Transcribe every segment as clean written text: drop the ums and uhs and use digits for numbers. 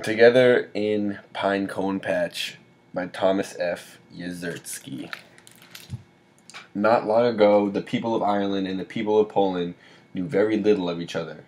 Together in Pinecone Patch by Thomas F. Yezertsky. Not long ago, the people of Ireland and the people of Poland knew very little of each other.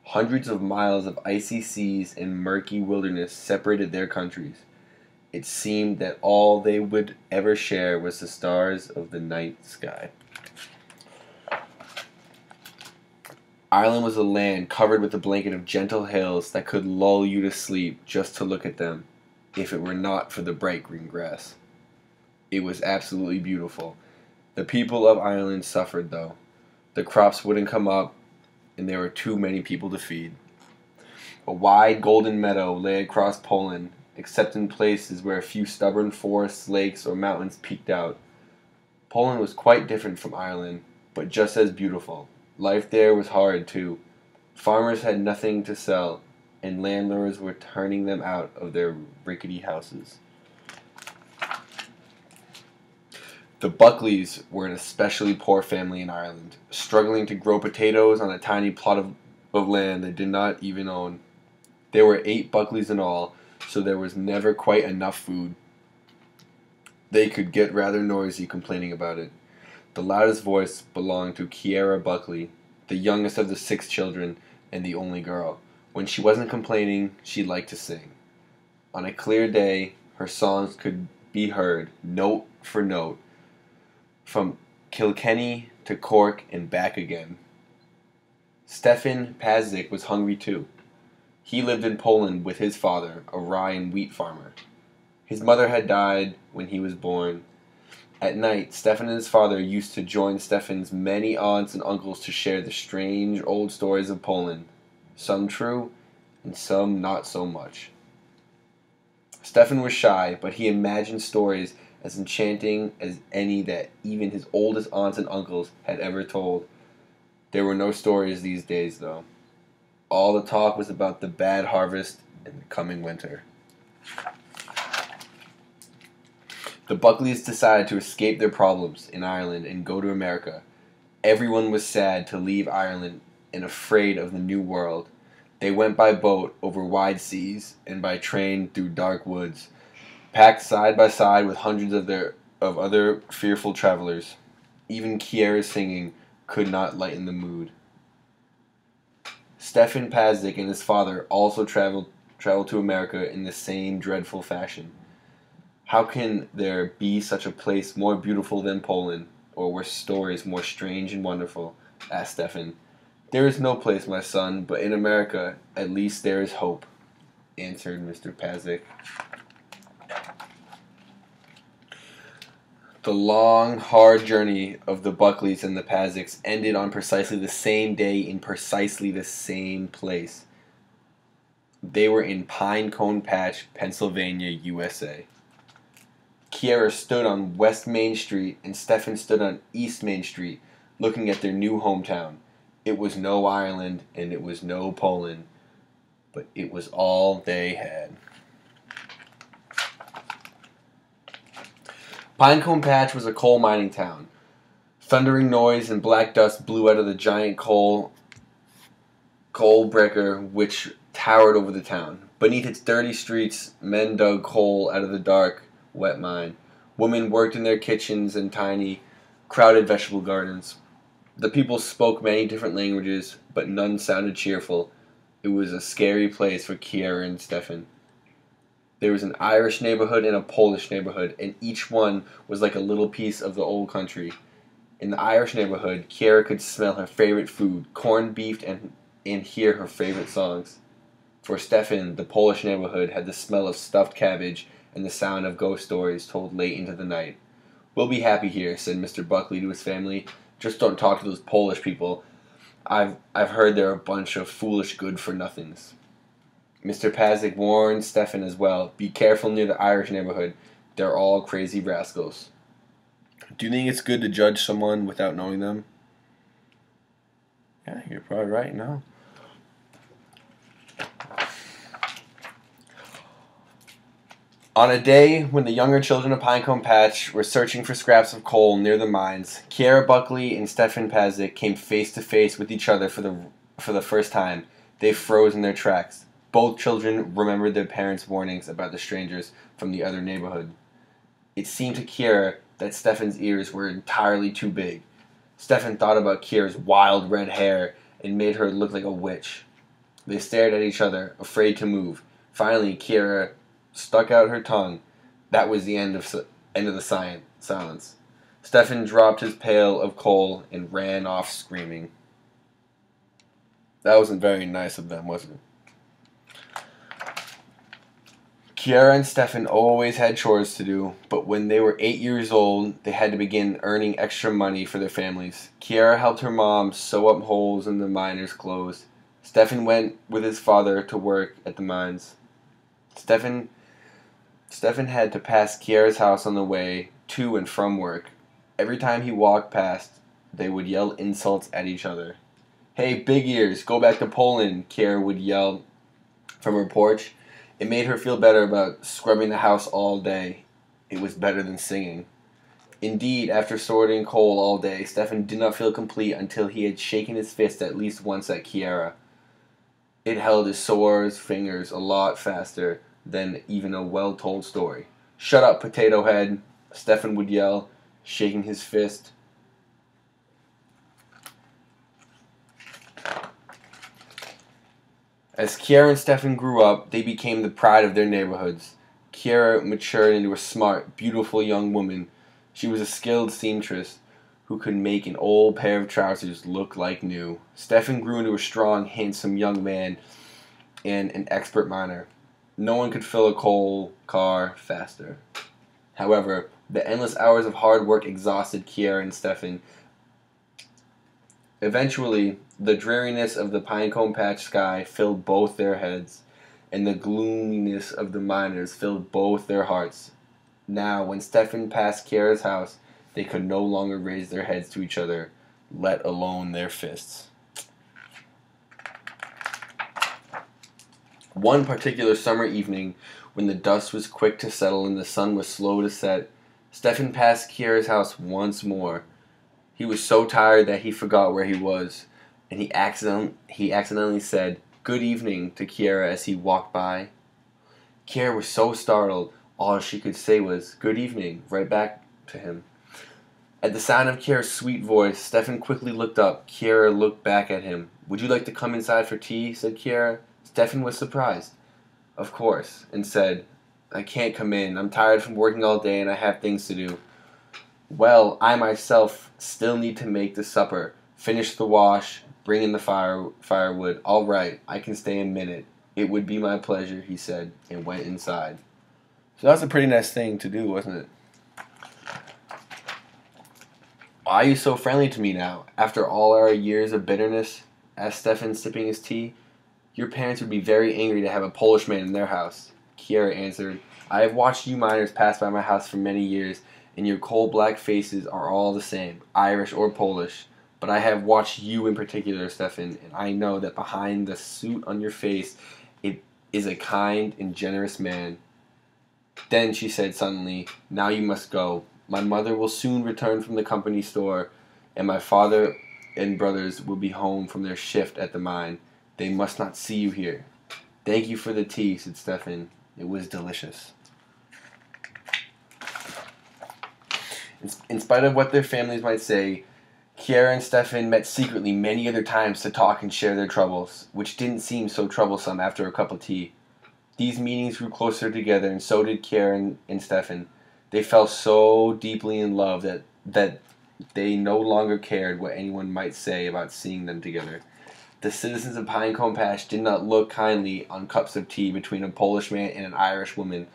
Hundreds of miles of icy seas and murky wilderness separated their countries. It seemed that all they would ever share was the stars of the night sky. Ireland was a land covered with a blanket of gentle hills that could lull you to sleep just to look at them, if it were not for the bright green grass. It was absolutely beautiful. The people of Ireland suffered, though. The crops wouldn't come up, and there were too many people to feed. A wide golden meadow lay across Poland, except in places where a few stubborn forests, lakes, or mountains peeked out. Poland was quite different from Ireland, but just as beautiful. Life there was hard, too. Farmers had nothing to sell, and landlords were turning them out of their rickety houses. The Buckleys were an especially poor family in Ireland, struggling to grow potatoes on a tiny plot of land they did not even own. There were 8 Buckleys in all, so there was never quite enough food. They could get rather noisy complaining about it. The loudest voice belonged to Kiera Buckley, the youngest of the 6 children and the only girl. When she wasn't complaining, she liked to sing. On a clear day, her songs could be heard, note for note, from Kilkenny to Cork and back again. Stefan Pazik was hungry too. He lived in Poland with his father, a rye and wheat farmer. His mother had died when he was born. At night, Stefan and his father used to join Stefan's many aunts and uncles to share the strange old stories of Poland, some true and some not so much. Stefan was shy, but he imagined stories as enchanting as any that even his oldest aunts and uncles had ever told. There were no stories these days, though. All the talk was about the bad harvest and the coming winter. The Buckleys decided to escape their problems in Ireland and go to America. Everyone was sad to leave Ireland and afraid of the new world. They went by boat over wide seas and by train through dark woods, packed side by side with hundreds of other fearful travelers. Even Kiera's singing could not lighten the mood. Stefan Pazik and his father also traveled to America in the same dreadful fashion. How can there be such a place more beautiful than Poland, or were stories more strange and wonderful? Asked Stefan. There is no place, my son, but in America, at least there is hope, answered Mr. Pazik. The long, hard journey of the Buckleys and the Paziks ended on precisely the same day in precisely the same place. They were in Pinecone Patch, Pennsylvania, USA. Kiera stood on West Main Street and Stefan stood on East Main Street, looking at their new hometown. It was no Ireland and it was no Poland, but it was all they had. Pinecone Patch was a coal mining town. Thundering noise and black dust blew out of the giant coal breaker which towered over the town. Beneath its dirty streets, men dug coal out of the dark, wet mine. Women worked in their kitchens and tiny, crowded vegetable gardens. The people spoke many different languages, but none sounded cheerful. It was a scary place for Kiera and Stefan. There was an Irish neighborhood and a Polish neighborhood, and each one was like a little piece of the old country. In the Irish neighborhood, Kiera could smell her favorite food, corned beef, and hear her favorite songs. For Stefan, the Polish neighborhood had the smell of stuffed cabbage and the sound of ghost stories told late into the night. "We'll be happy here," said Mr. Buckley to his family. "Just don't talk to those Polish people. I've heard they're a bunch of foolish good-for-nothings." Mr. Pazik warned Stefan as well. "Be careful near the Irish neighborhood. They're all crazy rascals." Do you think it's good to judge someone without knowing them? Yeah, you're probably right, no. On a day when the younger children of Pinecone Patch were searching for scraps of coal near the mines, Kiera Buckley and Stefan Pazik came face to face with each other for the first time. They froze in their tracks. Both children remembered their parents' warnings about the strangers from the other neighborhood. It seemed to Kiera that Stefan's ears were entirely too big. Stefan thought about Kiera's wild red hair and made her look like a witch. They stared at each other, afraid to move. Finally, Kiera stuck out her tongue. That was the end of the silence. Stefan dropped his pail of coal and ran off screaming. That wasn't very nice of them, was it? Kiera and Stefan always had chores to do, but when they were 8 years old, they had to begin earning extra money for their families. Kiera helped her mom sew up holes in the miners' clothes. Stefan went with his father to work at the mines. Stefan had to pass Kiera's house on the way to and from work. Every time he walked past, they would yell insults at each other. "Hey, big ears, go back to Poland," Kiera would yell from her porch. It made her feel better about scrubbing the house all day. It was better than singing. Indeed, after sorting coal all day, Stefan did not feel complete until he had shaken his fist at least once at Kiera. It held his sore fingers a lot faster than even a well-told story. "Shut up, potato head," Stefan would yell, shaking his fist. As Kiera and Stefan grew up, they became the pride of their neighborhoods. Kiera matured into a smart, beautiful young woman. She was a skilled seamstress who could make an old pair of trousers look like new. Stefan grew into a strong, handsome young man and an expert miner. No one could fill a coal car faster. However, the endless hours of hard work exhausted Kiera and Stefan. Eventually, the dreariness of the Pinecone Patch sky filled both their heads, and the gloominess of the miners filled both their hearts. Now, when Stefan passed Kiera's house, they could no longer raise their heads to each other, let alone their fists. One particular summer evening, when the dust was quick to settle and the sun was slow to set, Stefan passed Kiera's house once more. He was so tired that he forgot where he was, and he accidentally said, "Good evening," to Kiera as he walked by. Kiera was so startled, all she could say was, "Good evening," right back to him. At the sound of Kiera's sweet voice, Stefan quickly looked up. Kiera looked back at him. "Would you like to come inside for tea?" said Kiera. Stefan was surprised. "Of course," and said, "I can't come in. I'm tired from working all day and I have things to do." "Well, I myself still need to make the supper, finish the wash, bring in the firewood. All right, I can stay a minute. It would be my pleasure," he said, and went inside. So that was a pretty nice thing to do, wasn't it? "Why are you so friendly to me now, after all our years of bitterness?" asked Stefan, sipping his tea. "Your parents would be very angry to have a Polish man in their house." Kiera answered, "I have watched you miners pass by my house for many years, and your coal-black faces are all the same, Irish or Polish. But I have watched you in particular, Stefan, and I know that behind the suit on your face it is a kind and generous man." Then she said suddenly, "Now you must go. My mother will soon return from the company store, and my father and brothers will be home from their shift at the mine. They must not see you here." "Thank you for the tea," said Stefan. "It was delicious." In spite of what their families might say, Kiera and Stefan met secretly many other times to talk and share their troubles, which didn't seem so troublesome after a cup of tea. These meetings grew closer together, and so did Kiera and Stefan. They fell so deeply in love that they no longer cared what anyone might say about seeing them together. The citizens of Pinecone Patch did not look kindly on cups of tea between a Polish man and an Irish woman,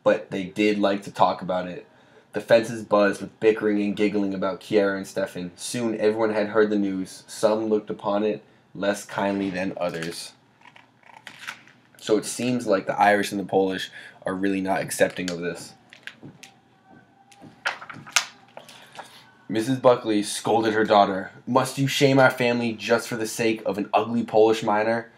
but they did like to talk about it. The fences buzzed with bickering and giggling about Kiera and Stefan. Soon everyone had heard the news. Some looked upon it less kindly than others. So it seems like the Irish and the Polish are really not accepting of this. Mrs. Buckley scolded her daughter. "Must you shame our family just for the sake of an ugly Polish miner?"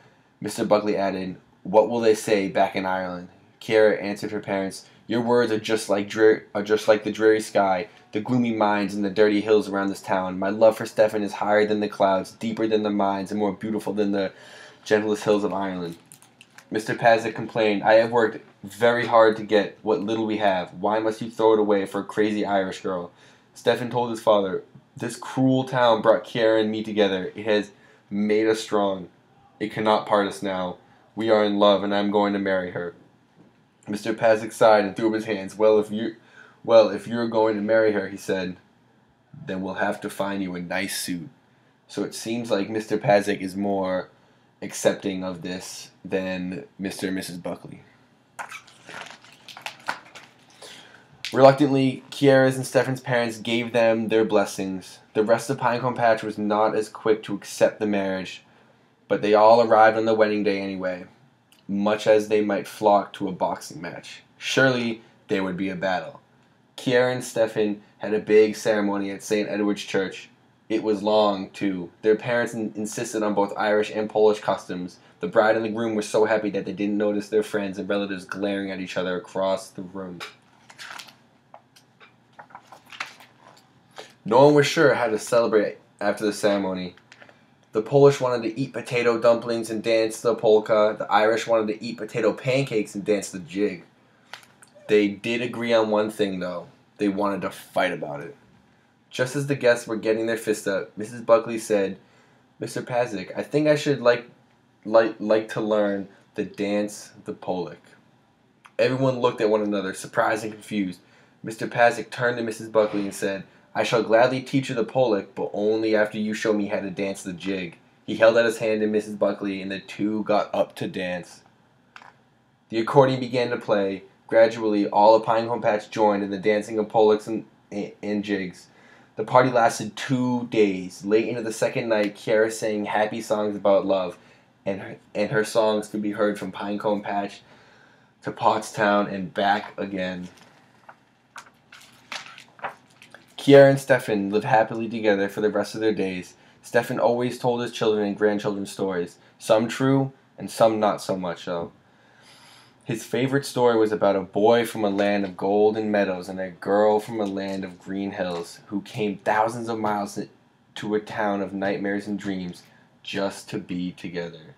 Mr. Buckley added, "What will they say back in Ireland?" Kiera answered her parents, "Your words are just like the dreary sky, the gloomy mines, and the dirty hills around this town. My love for Stefan is higher than the clouds, deeper than the mines, and more beautiful than the gentlest hills of Ireland." Mr. Pazik complained, I have worked very hard to get what little we have. Why must you throw it away for a crazy Irish girl? Stefan told his father, this cruel town brought Kiara and me together. It has made us strong. It cannot part us now. We are in love, and I am going to marry her. Mr. Pazik sighed and threw up his hands. Well, if you're going to marry her, he said, then we'll have to find you a nice suit. So it seems like Mr. Pazik is more accepting of this than Mr. and Mrs. Buckley. Reluctantly, Kiara's and Stefan's parents gave them their blessings. The rest of Pinecone Patch was not as quick to accept the marriage, but they all arrived on the wedding day anyway, much as they might flock to a boxing match. Surely there would be a battle. Kiara and Stefan had a big ceremony at St. Edward's Church. It was long, too. Their parents insisted on both Irish and Polish customs. The bride and the groom were so happy that they didn't notice their friends and relatives glaring at each other across the room. No one was sure how to celebrate after the ceremony. The Polish wanted to eat potato dumplings and dance the polka. The Irish wanted to eat potato pancakes and dance the jig. They did agree on one thing, though. They wanted to fight about it. Just as the guests were getting their fists up, Mrs. Buckley said, Mr. Pazik, I think I should like to learn the dance, the Polak. Everyone looked at one another, surprised and confused. Mr. Pazik turned to Mrs. Buckley and said, I shall gladly teach you the Polak, but only after you show me how to dance the jig. He held out his hand to Mrs. Buckley, and the two got up to dance. The accordion began to play. Gradually, all of Pinecone Patch joined in the dancing of Polaks and jigs. The party lasted 2 days. Late into the second night, Kiara sang happy songs about love, and her songs could be heard from Pinecone Patch to Pottstown and back again. Kiara and Stefan lived happily together for the rest of their days. Stefan always told his children and grandchildren stories, some true and some not so much so. His favorite story was about a boy from a land of golden meadows and a girl from a land of green hills who came thousands of miles to a town of nightmares and dreams just to be together.